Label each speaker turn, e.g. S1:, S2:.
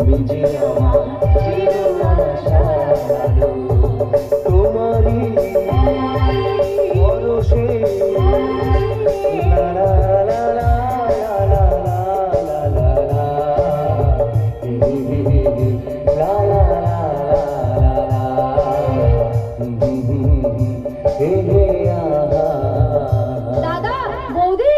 S1: তুমি যে আমার চির আশা তোমারই পরশে লা লা লা লা লা লা লা লা লা লা লা হে হে আহা